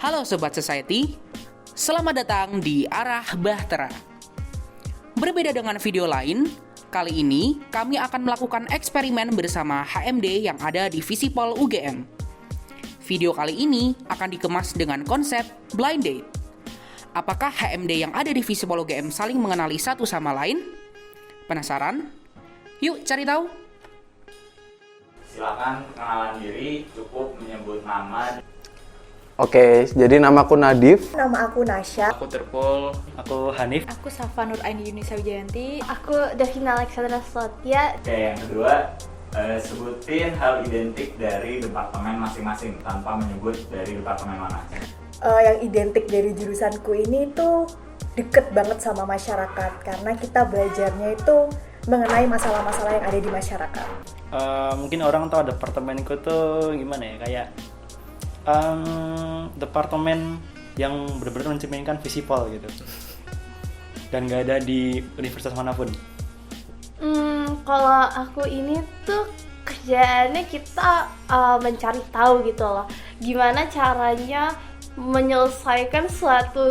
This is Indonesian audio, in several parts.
Halo Sobat Society, selamat datang di Arah Bahtera. Berbeda dengan video lain, kali ini kami akan melakukan eksperimen bersama HMD yang ada di Visipol UGM. Video kali ini akan dikemas dengan konsep blind date. Apakah HMD yang ada di Visipol UGM saling mengenali satu sama lain? Penasaran? Yuk cari tahu! Silakan perkenalan diri, cukup menyebut nama. Oke, jadi namaku Nadif. Nama aku Nasya. Aku Terpol. Aku Hanif. Aku Safa Nur Aini Yunisa Wijayanti. Aku Davina Alexandra Slotia. Oke, yang kedua, sebutin hal identik dari departemen masing-masing tanpa menyebut dari departemen mana. Yang identik dari jurusanku ini tuh deket banget sama masyarakat karena kita belajarnya itu mengenai masalah-masalah yang ada di masyarakat. Mungkin orang tahu departemenku tuh gimana ya, kayak departemen yang benar-benar mencerminkan Visipol gitu, dan gak ada di universitas manapun. Kalau aku ini tuh kerjaannya kita mencari tahu gitu loh, gimana caranya menyelesaikan suatu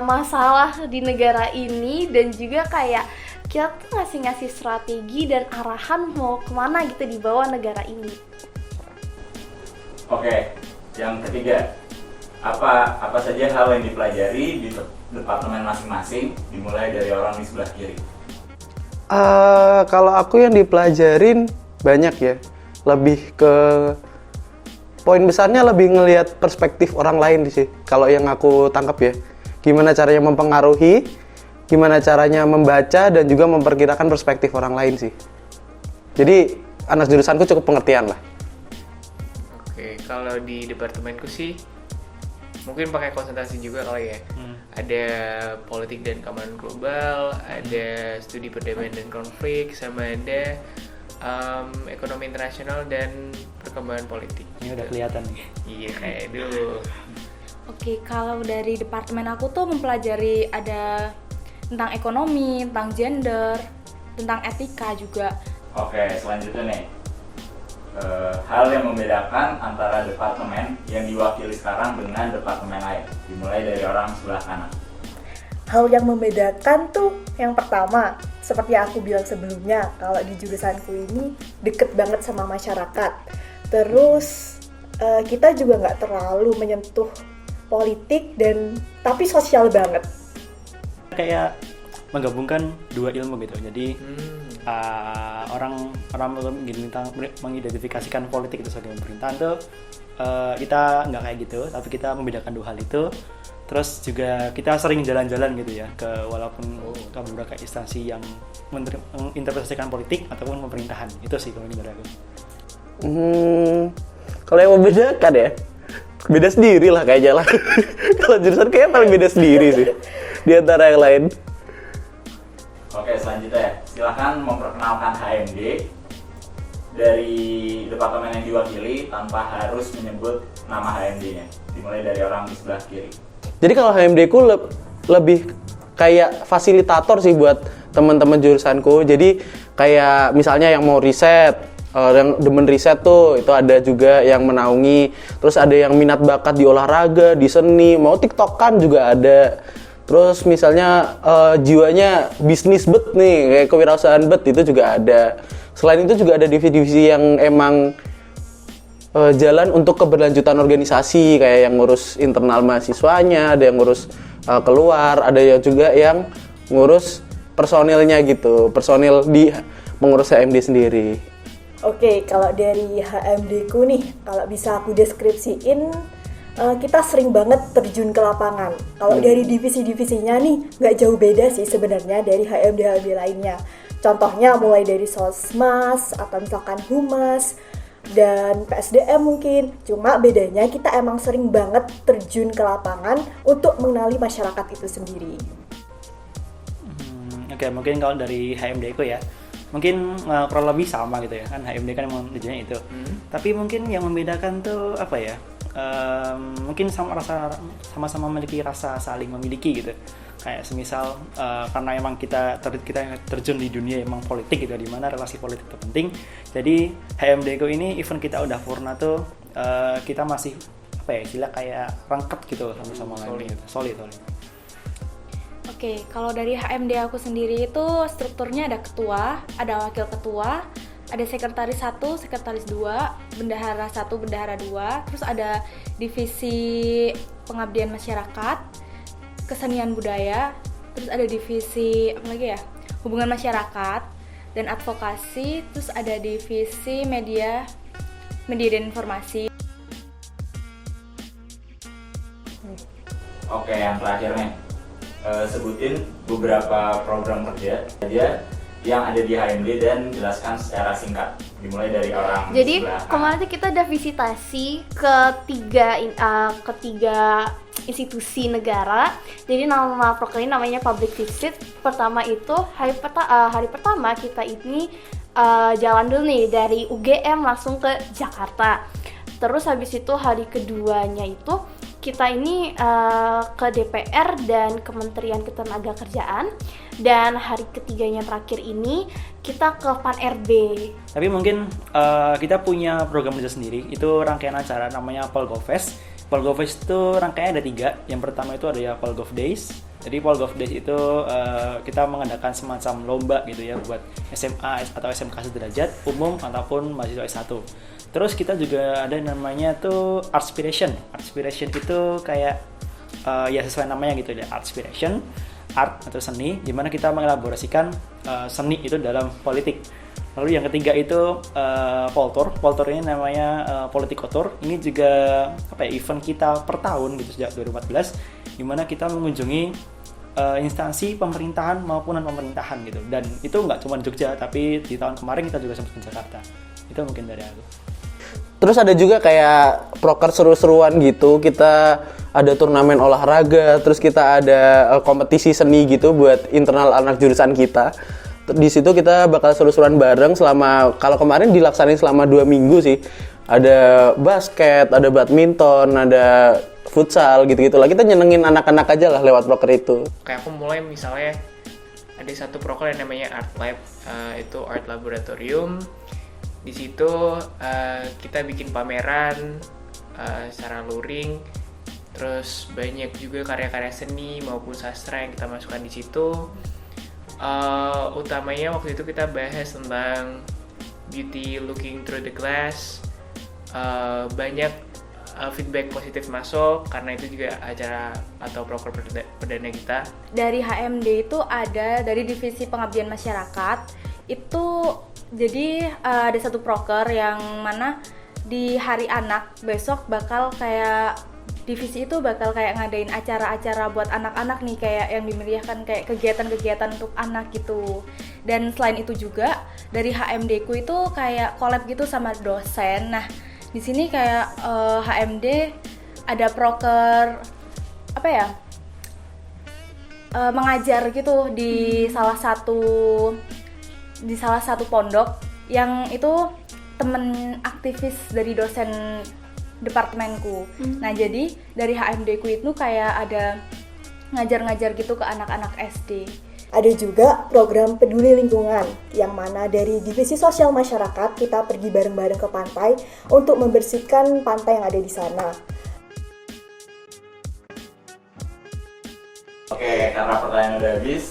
masalah di negara ini, dan juga kayak kita tuh ngasih strategi dan arahan mau kemana gitu di bawah negara ini. Oke, yang ketiga, apa saja hal yang dipelajari di departemen masing-masing, dimulai dari orang di sebelah kiri. Kalau aku yang dipelajarin banyak ya, lebih ke poin besarnya lebih ngelihat perspektif orang lain sih. Kalau yang aku tangkap ya, gimana caranya mempengaruhi, gimana caranya membaca dan juga memperkirakan perspektif orang lain sih. Jadi anak jurusanku cukup pengertian lah. Oke, kalau di departemenku sih mungkin pakai konsentrasi juga kali ya. Ada politik dan keamanan global, ada studi perdamaian dan konflik, sama ada ekonomi internasional dan perkembangan politik. Ini udah kelihatan nih. Iya, kayak dulu. Oke, kalau dari departemen aku tuh mempelajari ada tentang ekonomi, tentang gender, tentang etika juga. Oke, selanjutnya nih, hal yang membedakan antara departemen yang diwakili sekarang dengan departemen lain, dimulai dari orang sebelah kanan. Hal yang membedakan tuh yang pertama, seperti yang aku bilang sebelumnya, kalau di jurusanku ini deket banget sama masyarakat. Terus kita juga nggak terlalu menyentuh politik tapi sosial banget. Kayak menggabungkan dua ilmu gitu. Jadi orang mengidentifikasikan politik itu sebagai pemerintahan tuh kita nggak kayak gitu, tapi kita membedakan dua hal itu. Terus juga kita sering jalan-jalan gitu ya ke beberapa instansi yang menginterpretasikan politik ataupun pemerintahan. Itu sih kalau menurut aku. Kalau yang membedakan ya, beda sendiri lah kayaknya lah. Kalau jurusan kayaknya paling beda sendiri sih di antara yang lain. Oke, selanjutnya silakan memperkenalkan HMD dari departemen yang diwakili tanpa harus menyebut nama HMD-nya, dimulai dari orang di sebelah kiri. Jadi kalau HMD ku lebih kayak fasilitator sih buat teman-teman jurusanku. Jadi kayak misalnya yang mau riset, yang demen riset tuh itu ada juga yang menaungi. Terus ada yang minat bakat di olahraga, di seni, mau TikTok-an juga ada. Terus misalnya jiwanya bisnis bet nih, kayak kewirausahaan bet, itu juga ada. Selain itu juga ada divisi-divisi yang emang jalan untuk keberlanjutan organisasi, kayak yang ngurus internal mahasiswanya, ada yang ngurus keluar, ada yang juga yang ngurus personilnya gitu, personil di mengurus HMD sendiri. Oke, kalau dari HMD ku nih, kalau bisa aku deskripsiin, kita sering banget terjun ke lapangan. Kalau dari divisi-divisinya nih, nggak jauh beda sih sebenarnya dari HMD-HMD lainnya. Contohnya mulai dari Sosmas, atau misalkan Humas, dan PSDM mungkin. Cuma bedanya kita emang sering banget terjun ke lapangan untuk mengenali masyarakat itu sendiri. Oke, mungkin kalau dari HMD ku ya, mungkin kurang lebih sama gitu ya, kan HMD kan emang tujuannya itu. Tapi mungkin yang membedakan tuh apa ya, mungkin sama-sama memiliki rasa saling memiliki gitu. Kayak semisal karena emang kita terjun di dunia emang politik gitu, di mana relasi politik itu penting. Jadi HMD ku ini even kita udah purna tuh kita masih apa ya, istilah kayak rangket gitu sama lain gitu. Solid. Oke, kalau dari HMD aku sendiri itu strukturnya ada ketua, ada wakil ketua, ada sekretaris 1, sekretaris 2, bendahara 1, bendahara 2, terus ada divisi pengabdian masyarakat, kesenian budaya, terus ada divisi apa lagi ya? Hubungan masyarakat dan advokasi, terus ada divisi media dan informasi. Oke, yang terakhir nih, sebutin beberapa program kerja yang ada di HMD dan jelaskan secara singkat. Dimulai dari orang Jadi sebelah kemarin tuh kita ada visitasi ke tiga institusi negara. Jadi nama program ini namanya public visit. Pertama itu hari pertama kita ini jalan dulu nih dari UGM langsung ke Jakarta. Terus habis itu hari keduanya itu kita ini ke DPR dan Kementerian Ketenagakerjaan, dan hari ketiganya terakhir ini kita ke Pan-RB. Tapi mungkin kita punya program kerja sendiri, itu rangkaian acara namanya Polgofest. Polgofest itu rangkaiannya ada 3. Yang pertama itu ada ya Polgov Days. Jadi Polgov Days itu kita mengadakan semacam lomba gitu ya buat SMA atau SMK sederajat umum ataupun mahasiswa S1. Terus kita juga ada namanya tuh Artspiration. Artspiration itu kayak ya sesuai namanya gitu ya, Artspiration, art atau seni, dimana kita mengelaborasikan seni itu dalam politik. Lalu yang ketiga itu Poltor. Poltor ini namanya Politikotor. Ini juga apa ya, event kita per tahun gitu sejak 2014, dimana kita mengunjungi instansi pemerintahan maupun non pemerintahan gitu. Dan itu nggak cuma di Jogja, tapi di tahun kemarin kita juga sempat ke Jakarta. Itu mungkin dari aku. Terus ada juga kayak proker seru-seruan gitu, kita ada turnamen olahraga, terus kita ada kompetisi seni gitu buat internal anak jurusan kita. Di situ kita bakal seru-seruan bareng selama, kalau kemarin dilaksanain selama 2 minggu sih. Ada basket, ada badminton, ada futsal gitu-gitu lah. Kita nyenengin anak-anak aja lah lewat proker itu. Kayak aku mulai misalnya ada satu proker yang namanya Art Lab, itu Art Laboratorium. Di situ kita bikin pameran secara luring, terus banyak juga karya-karya seni maupun sastra yang kita masukkan di situ. Utamanya waktu itu kita bahas tentang beauty looking through the glass. Banyak feedback positif masuk karena itu juga acara atau proker perdana kita. Dari HMD itu ada dari divisi pengabdian masyarakat itu. Jadi ada satu proker yang mana di hari anak besok bakal kayak divisi itu bakal kayak ngadain acara-acara buat anak-anak nih, kayak yang dimeriahkan kayak kegiatan-kegiatan untuk anak gitu. Dan selain itu juga dari HMD ku itu kayak collab gitu sama dosen. Nah, di sini kayak HMD ada proker apa ya? Mengajar gitu di salah satu pondok yang itu temen aktivis dari dosen departemenku. Nah, jadi dari HMD ku itu kayak ada ngajar-ngajar gitu ke anak-anak SD. Ada juga program peduli lingkungan, yang mana dari divisi sosial masyarakat kita pergi bareng-bareng ke pantai untuk membersihkan pantai yang ada di sana. Oke, karena pertanyaan udah habis,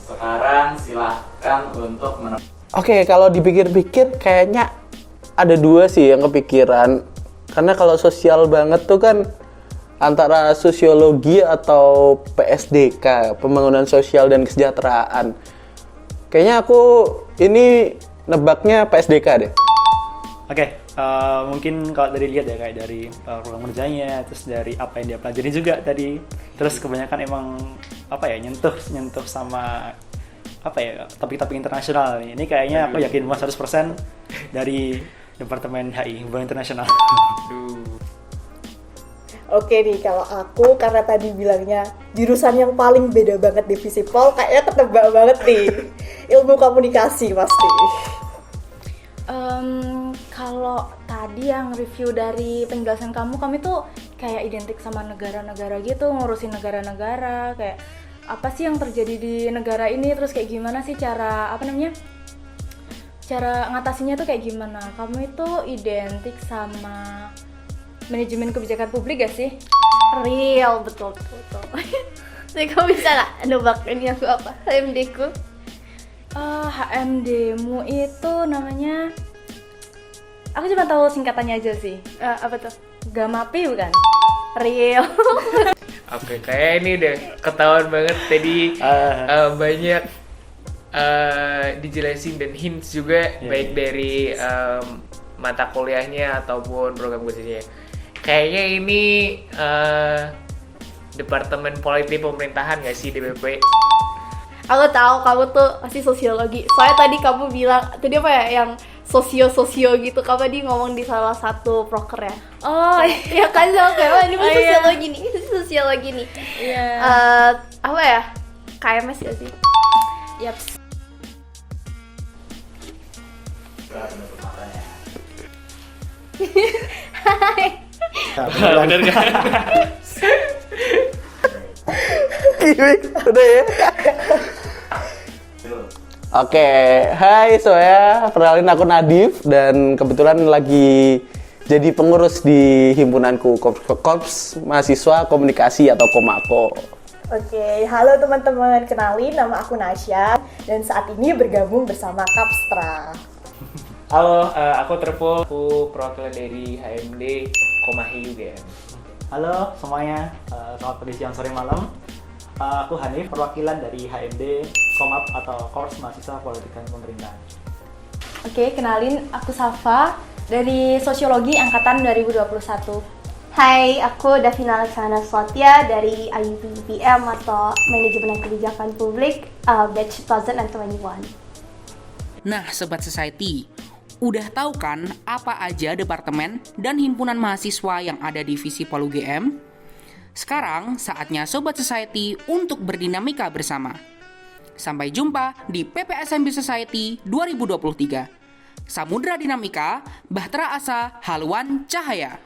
sekarang silahkan untuk Oke, kalau dipikir-pikir kayaknya ada 2 sih yang kepikiran. Karena kalau sosial banget tuh kan antara sosiologi atau PSDK, pembangunan sosial dan kesejahteraan. Kayaknya aku ini nebaknya PSDK deh. Oke, mungkin kalau dari lihat ya kayak dari program kerjanya, terus dari apa yang dia pelajari juga tadi, terus kebanyakan emang apa ya nyentuh sama apa ya topik-topik internasional. Ini kayaknya aku yakin 100% dari Departemen HI Hubungan Internasional. Oke nih, kalau aku karena tadi bilangnya jurusan yang paling beda banget divisi Pol, kayaknya ketebak banget nih. Ilmu komunikasi pasti. Kalau tadi yang review dari penjelasan kamu tuh kayak identik sama negara-negara gitu, ngurusin negara-negara, kayak apa sih yang terjadi di negara ini, terus kayak gimana sih cara cara ngatasinya tuh kayak gimana. Kamu itu identik sama manajemen kebijakan publik gak sih? Real, betul. Jadi kamu bisa nggak nebak ini aku apa? HMD ku? HMD-mu itu namanya, aku cuma tahu singkatannya aja sih. Apa tuh? Gamapi bukan? Real. Oke, kayak ini udah ketahuan banget tadi banyak dijelasin dan hints juga baik dari mata kuliahnya ataupun program kerjanya. Kayaknya ini Departemen Politik Pemerintahan nggak sih, DPP? Aku tahu kamu tuh pasti sosiologi. Soalnya tadi kamu bilang tadi apa ya yang sosio gitu. Kamu tadi ngomong di salah satu proker ya. Oh Ya kan sama kayak oh, ini mah Oh, iya. sosiologi nih, ini sosiologi nih. iya. Apa ya? KMS ya sih? Yap. Buka penutup matanya. Bener kan? Udah ya. Tuh. Oke, hai Soya, kenalin aku Nadif dan kebetulan lagi jadi pengurus di himpunanku Korps Mahasiswa Komunikasi atau Komako. Oke, halo teman-teman, kenalin nama aku Nasya dan saat ini bergabung bersama Kapstra. Halo, aku Terpul, aku perwakilan dari HMD Komahi UGM. Halo semuanya, selamat pagi, siang, sore, malam. Aku Hanif, perwakilan dari HMD Komap atau Korps Mahasiswa Politik dan Pemerintahan. Oke, kenalin aku Safa dari Sosiologi Angkatan 2021. Hai, aku Davina Alexandra Sotya dari IUPM atau Manajemen dan Kebijakan Publik batch 2021. Nah, Sobat Society, udah tahu kan apa aja departemen dan himpunan mahasiswa yang ada di Visi Pol UGM? Sekarang saatnya Sobat Society untuk berdinamika bersama. Sampai jumpa di PPSMB Society 2023. Samudra Dinamika, Bahtera Asa, Haluan Cahaya.